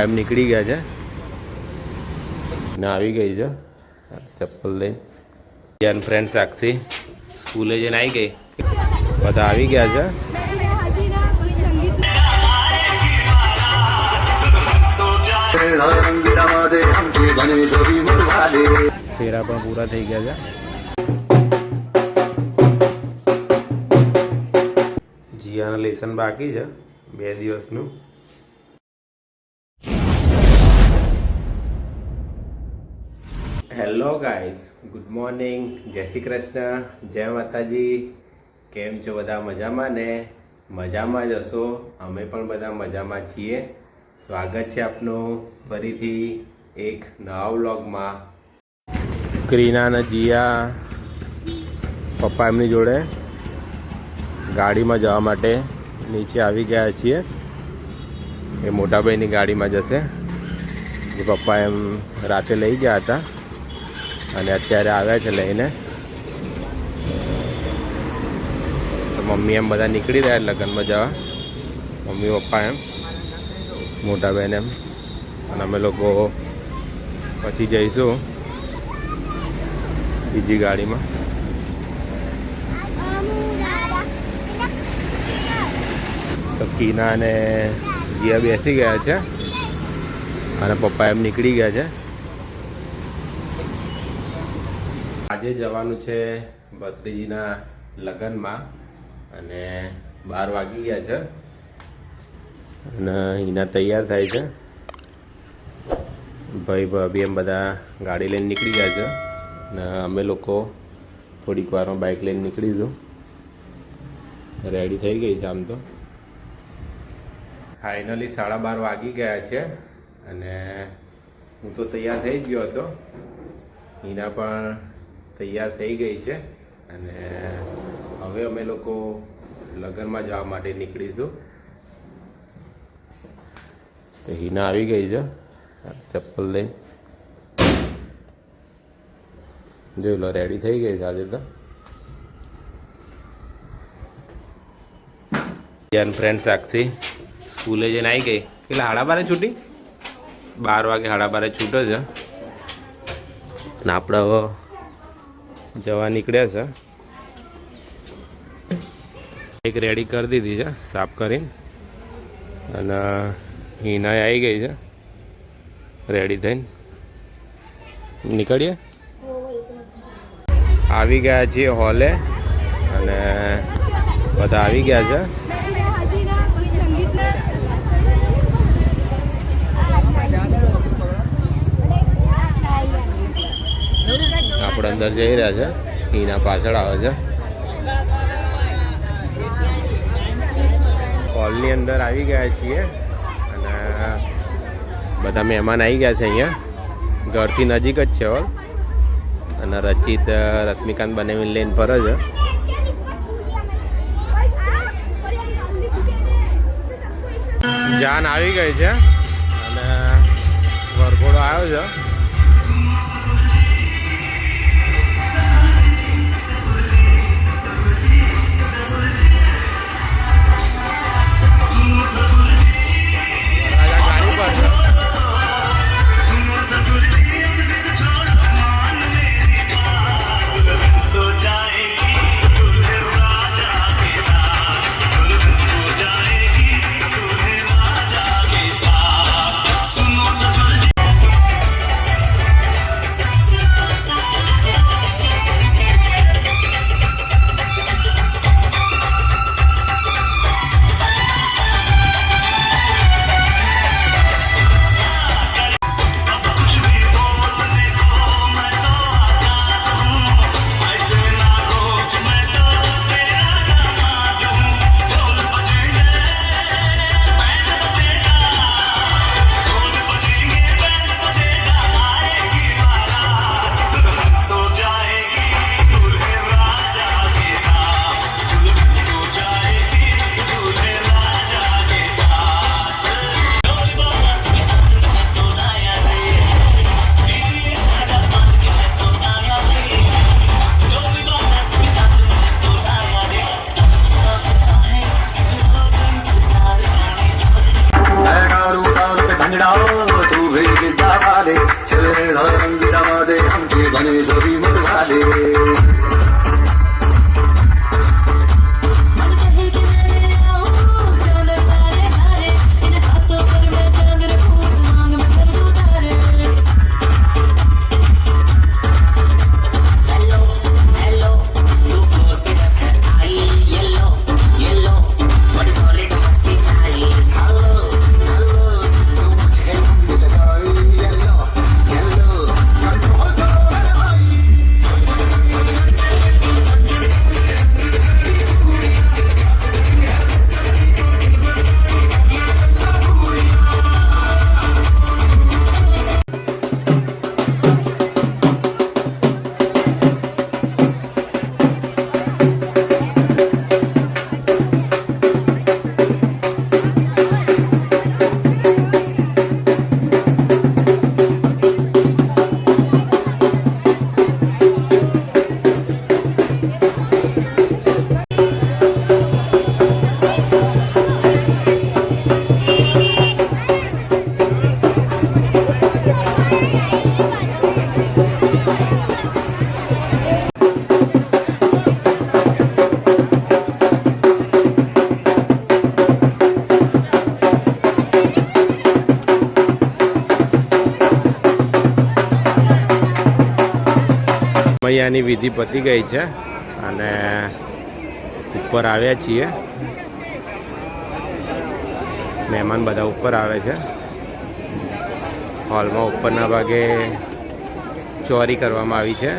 એમ નીકળી ગયા છે ને આવી ગઈ છે ચપ્પલ લઈને. જ્ઞાન ફ્રેન્ડ સાક્ષી સ્કૂલે જઈને આવી ગઈ, બધા આવી ગયા છે. ફેરા પણ પૂરા થઈ ગયા છે. જીયાના લેસન બાકી છે 2 દિવસનું. હેલો ગાઈઝ, ગુડ મોર્નિંગ, જય શ્રી કૃષ્ણ, જય માતાજી. કેમ છો બધા? મજામાં ને? મજામાં જ હશો. અમે પણ બધા મજામાં છીએ. સ્વાગત છે આપનું ફરીથી એક નવા વ્લોગમાં. ક્રીના અને જીયા પપ્પા એમની જોડે ગાડીમાં જવા માટે નીચે આવી ગયા છીએ. એ મોટાભાઈની ગાડીમાં જશે. જે પપ્પા એમ રાતે લઈ ગયા હતા અને અત્યારે આવ્યા છે લઈને. તો મમ્મી એમ બધા નીકળી રહ્યા લગ્નમાં જવા, મમ્મી પપ્પા એમ, મોટા બહેન એમ, અને અમે લોકો પછી જઈશું બીજી ગાડીમાં. તો કીના અને જીયા બેસી ગયા છે અને પપ્પા એમ નીકળી ગયા છે. આજે જવાનું છે ભત્રીજીના લગ્નમાં અને 12 વાગી ગયા છે અને હિના તૈયાર થાય છે. ભાઈ ભાભી એમ બધા ગાડી લઈને નીકળી ગયા છે અને અમે લોકો થોડીક વારમાં બાઇક લઈને નીકળીશું. રેડી થઈ ગઈ છે આમ તો. ફાઇનલી 12:30 વાગી ગયા છે અને હું તો તૈયાર થઈ ગયો હતો. હિના પણ તૈયાર થઈ ગઈ છે અને હવે અમે લોકો લગ્નમાં જવા માટે નીકળીશું. તો હિના આવી ગઈ છે ચપ્પલ લઈને. જોઈ લો, રેડી થઈ ગઈ છે આજે તો. જ્ઞાન ફ્રેન્ડ સાક્ષી સ્કૂલે જઈને આવી ગઈ. કેટલા 12:30 છૂટી? 12 વાગે 12:30 છૂટે છે અને આપણે હવે જવા નીકળ્યા છે. એક રેડી કરી દીધી છે સાફ કરીને અને હિના આવી ગઈ છે રેડી થઈને. નીકળીએ. આવી ગયા છીએ હોલે અને બધા આવી ગયા છે. આપણે અંદર જઈ રહ્યા છે. હિના પાછળ આવે છે. હોલની અંદર આવી ગયા છીએ અને બધા મહેમાન આવી ગયા છે. અહીંયા ઘરથી નજીક જ છે હોલ અને રચિત રશ્મિકાંત બનાવીને લઈને ફરે છે. જાન આવી ગઈ છે અને વરઘોડો આવ્યો છે. विद्या वाले चले रंग जमा दे हमके बने सभी मत वाले મૈયાની વિધિ પતી ગઈ છે અને ઉપર આવ્યા છીએ. મહેમાન બધા ઉપર આવે છે. હોલમાં ઉપરના ભાગે ચોરી કરવામાં આવી છે.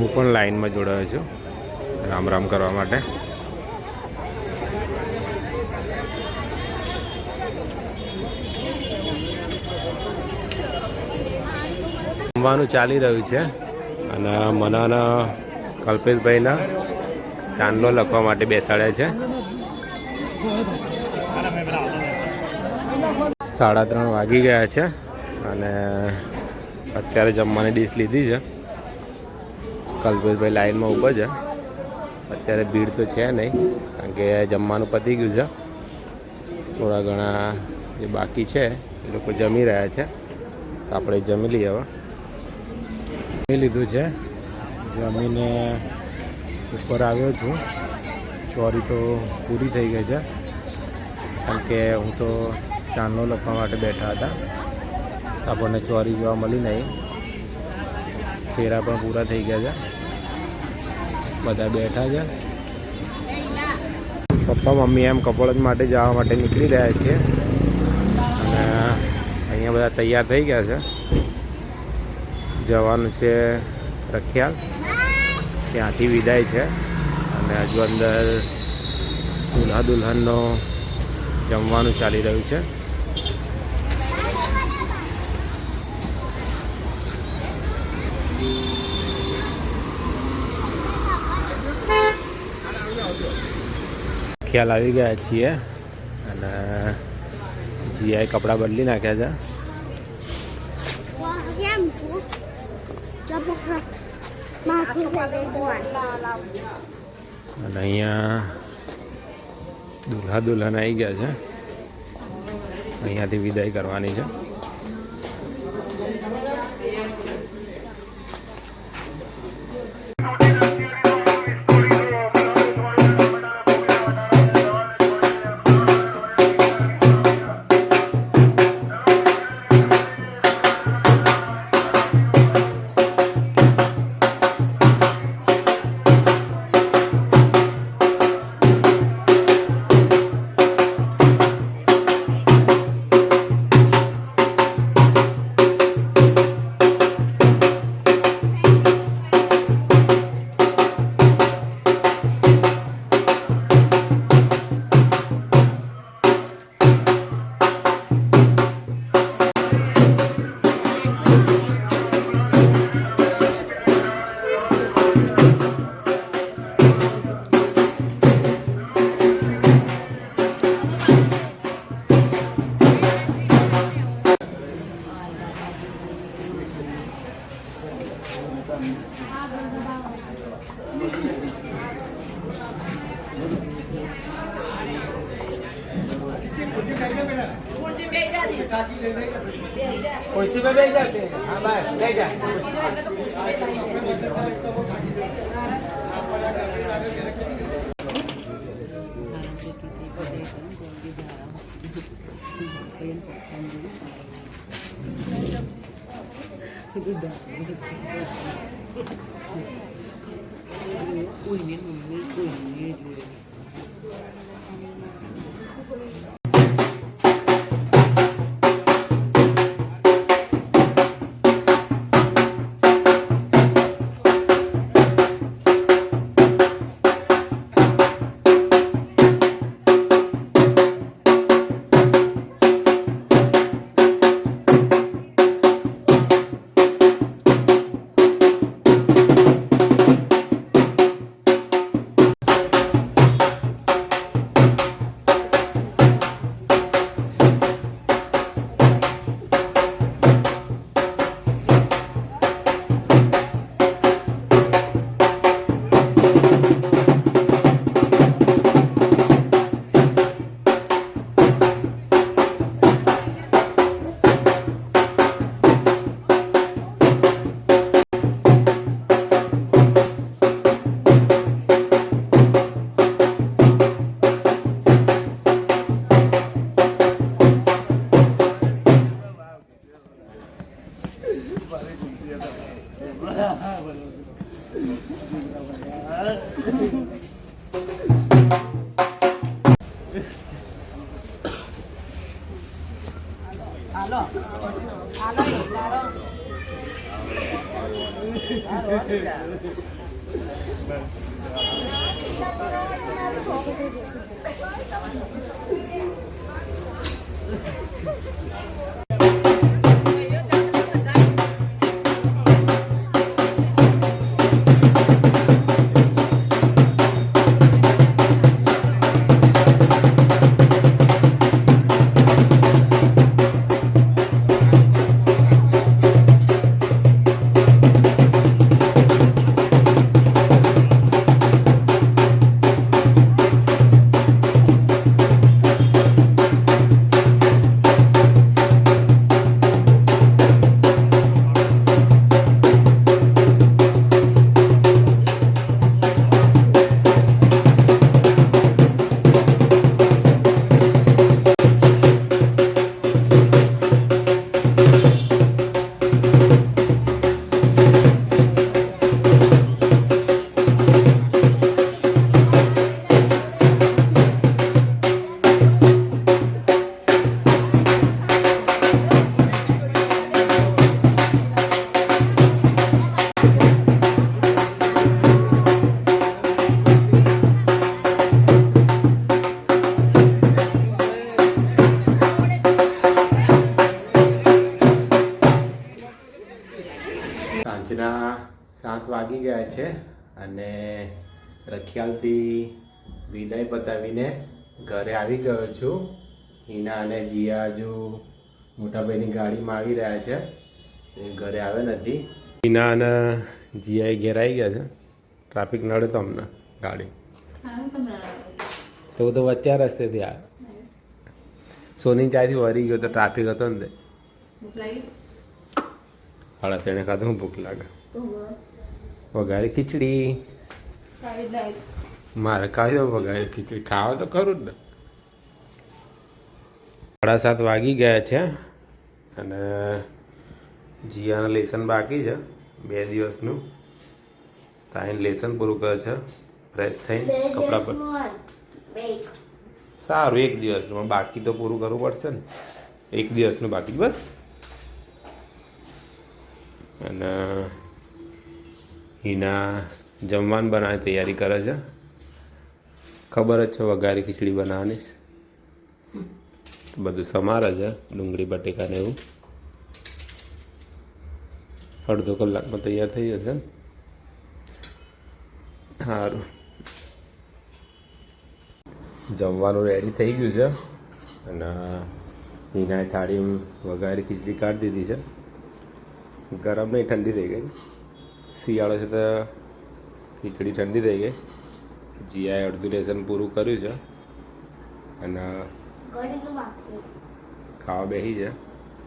હું પણ લાઈનમાં જોડાયો છું રામ રામ કરવા માટે. જમવાનું ચાલી રહ્યું છે અને મને કલ્પેશભાઈના ચાંદલો લખવા માટે બેસાડ્યા છે. 3:30 વાગી ગયા છે અને અત્યારે જમવાની ડીશ લીધી છે. કલ્પેશભાઈ લાઈનમાં ઊભા છે. અત્યારે ભીડ તો છે નહીં કારણ કે જમવાનું પતી ગયું છે. થોડા ઘણા જે બાકી છે એ લોકો જમી રહ્યા છે. તો આપણે જમી લઈએ. હવે જમી લીધું છે. જમીને ઉપર આવ્યો છું. ચોરી તો પૂરી થઈ ગઈ છે કારણ કે હું તો ચાંદલો લખવા માટે બેઠા હતા. આપણને ચોરી જોવા મળી નહીં. ફેરા પણ પૂરા થઈ ગયા છે. બધા બેઠા છે. પપ્પા મમ્મી એમ કપોળજ માટે જવા માટે નીકળી રહ્યા છે અને અહીંયા બધા તૈયાર થઈ ગયા છે. જવાનું છે રખિયાલ. ત્યાંથી વિદાય છે અને હજુ અંદર દુલ્હા દુલ્હનનો જમવાનું ચાલી રહ્યું છે. ખ્યાલ આવી ગયા છીએ અને જીઆઈ કપડાં બદલી નાખ્યા છે અને અહીંયા દુલ્હા દુલ્હન આવી ગયા છે. અહીંયાથી વિદાય કરવાની છે. कुर्सी पे बैठ जाते हैं हाँ बाय बैठ जा સાંજના 7 વાગી ગયા છે અને રખિયાલથી વિદાય પતાવીને ઘરે આવી ગયો છું. હિના અને જીયા હજુ મોટાભાઈની ગાડીમાં આવી રહ્યા છે, એ ઘરે આવે નથી. હિના અને જીયા ઘેર આવી ગયા છે. ટ્રાફિક નડે તો અમને ગાડી તો વચ્ચે રસ્તેથી આવે. સોની ચાયથી વરી ગયો તો ટ્રાફિક હતો ને તે હાડા તેને ખાધું ભૂખ લાગે. વઘારી ખીચડી મારે ખાવી દો. વઘારી ખીચડી ખાવા તો ખરું જ ને. 7:30 વાગી ગયા છે અને જીયાનું લેસન બાકી છે 2 દિવસનું. તાઈને લેસન પૂરું કરે છે ફ્રેશ થઈને કપડાં પર. સારું 1 દિવસનું બાકી તો પૂરું કરવું પડશે ને. 1 દિવસનું બાકી બસ. અને હિના જમવાનું બનાવવાની તૈયારી કરે છે. ખબર જ છે વઘારી ખીચડી બનાવવાની. બધું સમારે છે ડુંગળી બટેકા ને એવું. અડધો કલાકમાં તૈયાર થઈ જશે ને. સારું જમવાનું રેડી થઈ ગયું છે અને હિનાએ થાળી વઘારી ખીચડી કાઢી દીધી છે. ગરમ નહીં ઠંડી થઈ ગઈ. શિયાળો છે તો ખીચડી ઠંડી થઈ ગઈ. જીયાએ અડધું લેસન પૂરું કર્યું છે અને ખાવા બેસી જાય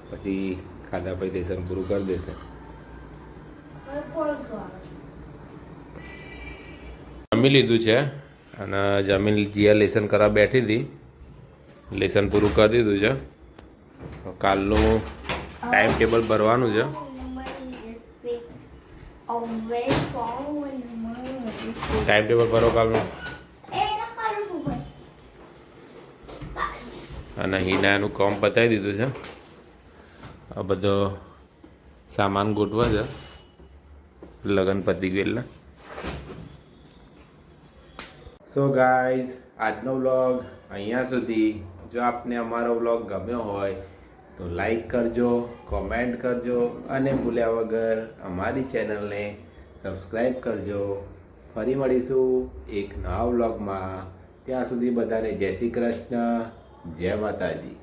પછી ખાધા પછી લેસન પૂરું કરી દેશે. જમી લીધું છે અને જમીન જીયા લેસન કરવા બેઠી હતી. લેસન પૂરું કરી દીધું છે. કાલનું ટાઈમ ટેબલ ભરવાનું છે. ટાઈમ ટેબલ ભરો કાલનું. અને હિનાનું કામ પતાવી દીધું છે. આ બધો સામાન ગોઠવા છે લગન પતી ગયેલા. સો ગાઈઝ, આજનો વ્લોગ અહીંયા સુધી. જો આપને અમારો વ્લોગ ગમ્યો હોય તો લાઈક કરજો, કોમેન્ટ કરજો અને ભૂલ્યા વગર અમારી ચેનલને સબસ્ક્રાઈબ કરજો. ફરી મળીશું એક નવા વ્લોગમાં. ત્યાં સુધી બધાને જય શ્રી કૃષ્ણ, જય માતાજી.